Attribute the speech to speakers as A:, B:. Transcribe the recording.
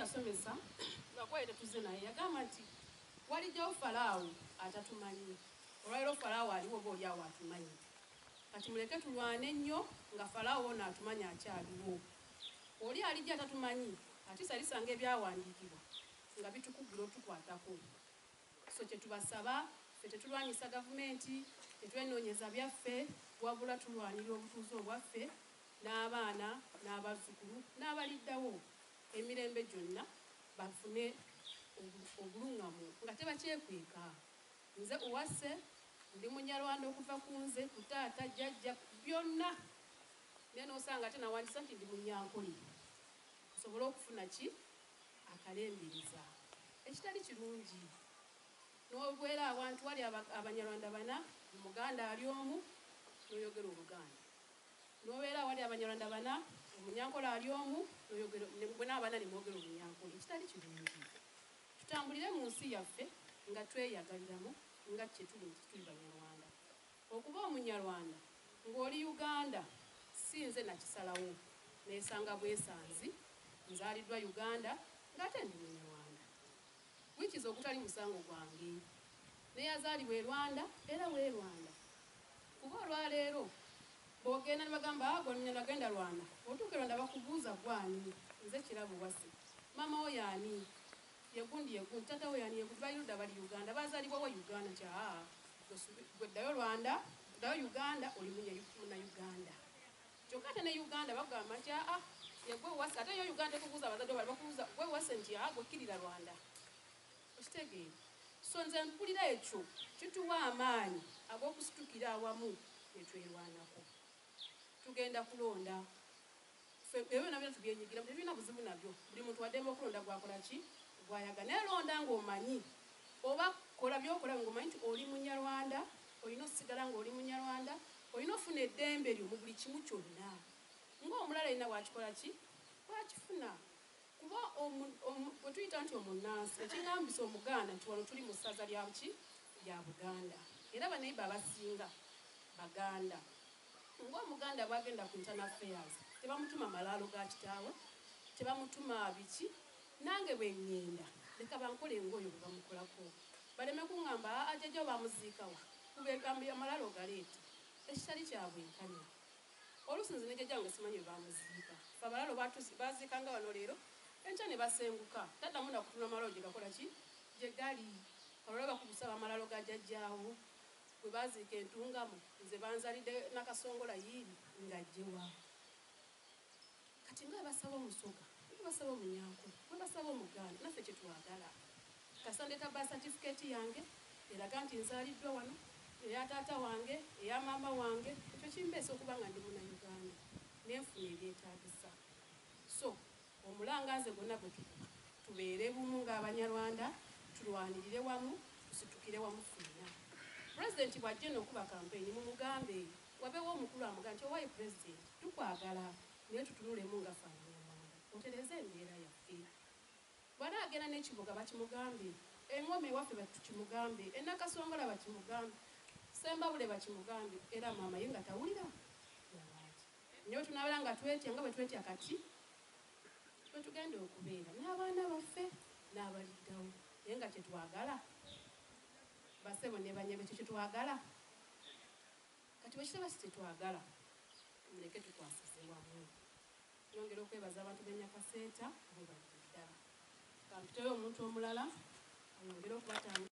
A: yasomesa ngakwaye tetuze naye yagamba nti walijjawo Falaawo atatumanyi olwaliro Falaawo aliwo oba oli awo atumanyi kati muleke tulwane ennyo nga Falaawo ono atumanyi akyaliwo oli alijja atatumanyi ate salisanga ebyawandiikibwa nga bitukugira otukwatako so kyetubasaba ffe tetulwanyisa gavumenti tetwenoonyeza byaffe wabula tulwanira obutuuze obwaffe n'abaana n'abazzukulu n'abaliddawo emirembe gyonna bafune obulungamu nga tebakyekweka nze uwase ndi munyarwanda okuva ku nze ku taata jjajja byonna naye n'osanga ate nawandisa nti ndi munyankole osobole okufuna ki akalembereza ekitali kirungi n'obwera abantu wali abanyarwanda bana omuganda ali omu n'oyogera oluganda n'obeera wali abanyarwanda bana omunyankole ali omu bwe n'abana ne mwogera omunyankole ekitali kirungi tutambulire mu nsi yaffe nga tweyagaliramu nga kyetuli nti tuli banyarwanda okuba omunyarwanda ng'oli Uganda si nze nakisalawo neesanga bwesanzi nzaaliddwa Uganda ng'ate ndi munyarwanda wikiza ogutali musango gwange neyazaalibwa e Rwanda era w'e Rwanda kuba olwaleero bw'ogenda ne bagamba gwe nagenda Rwanda otuuke Rwanda bakubuuza gwani nze Kirabo Uwase mama wo y'ani yegundi tata wo y'ani yegundi balirudda bali Uganda bazaalibwa wa Uganda kya gwe ddayo Rwanda ddayo Uganda oli muna Uganda kyokka ate ne Uganda bagamba nti yegwe Uwase ate yo Uganda tekubuuza abazadde bali bakubuuza gwe Uwase nti gwe kkirira Rwanda okitegeera so nze mpulira ekyo kituwa amaanyi ag'okusitukira awamu netwerwanako tugenda kulonda ebyo nabyo tubyenyigiramu tebirina buzibu nabyo buli muntu waddemba okulonda gwakola ki gwayaga naye londa ng'omanyi oba kola byokola ng'omanyi nti oli munyarwanda olina osigala ng'oli munyarwanda olina ofuna eddembe lyo mu buli kimu kyonna ng'omulala alina wakikola ki wakifuna kuba bwe tuyita nti omunnansi ekingambisa omuganda nti wano tuli mu ssaza lya ki lya Buganda era baneiba abasinga baganda ng'omuganda bwagenda ku internal affairs tebamutuma malaalo ga kitaawe tebamutuma biki nange bwe ŋŋenda leka bankole ng'oyo bwe bamukolako baleme kuŋŋamba ajjajja bamuziikawa kubeegambye amalaalo galeeta ekitali kya bwenkanya oluusi nze ne jjajja wange simanyi bwe bamuziika fe abalaalo baziikanga wano leero enkya ne basenguka taddamu nakutuna malaalo gye gakola ki gye gali olwo bakugusaba amalaalo ga jjajjaawo bwe baziika entungamu nze banzalidde nakasongola yiiri ng'ajjewa kati nga basaba omusoga basaba omunyankole basaba omuganda naffe kyetwagala kasandeeta ba certificate yange eraga nti nzaaliddwa wano eya taata wange eya maama wange ekyo kimbeesa okuba nga ndi munnayuganda nenfuna ebyetaagisa so omulanganze gwonna gwe tukuba tubeere bumu ng'abanyarwanda tulwanirire wamu tusitukire wamu ffenna pulezidenti bw'ajja n'okuba kampeyini mumugambe wabeewo omukulu amugambe nti owaayi pulezidenti tukwagala naye tutunulemu nga ffe abanyarwanda otereze embeera yaffe bw'anaagenda n'ekibuga bakimugambe engoma ewaffe bakimugambe enakasongola bakimugambe sembabule bakimugambe era maama ye nga tawulira yabaaki nyo tunaabera nga twetya nga bwe twetya kati twe tugenda okubeera n'abaana baffe n'abaliddawo naye nga kyetwagala basebo ne banyebe ekyo kyetwagala kati bwe kitaba si kyetwagala muleke tukwasize wamu yongera okwebaza abantu b'Enyakaseeta bwe bali ddala kampiteyo omuntu omulala ayongere okubatanga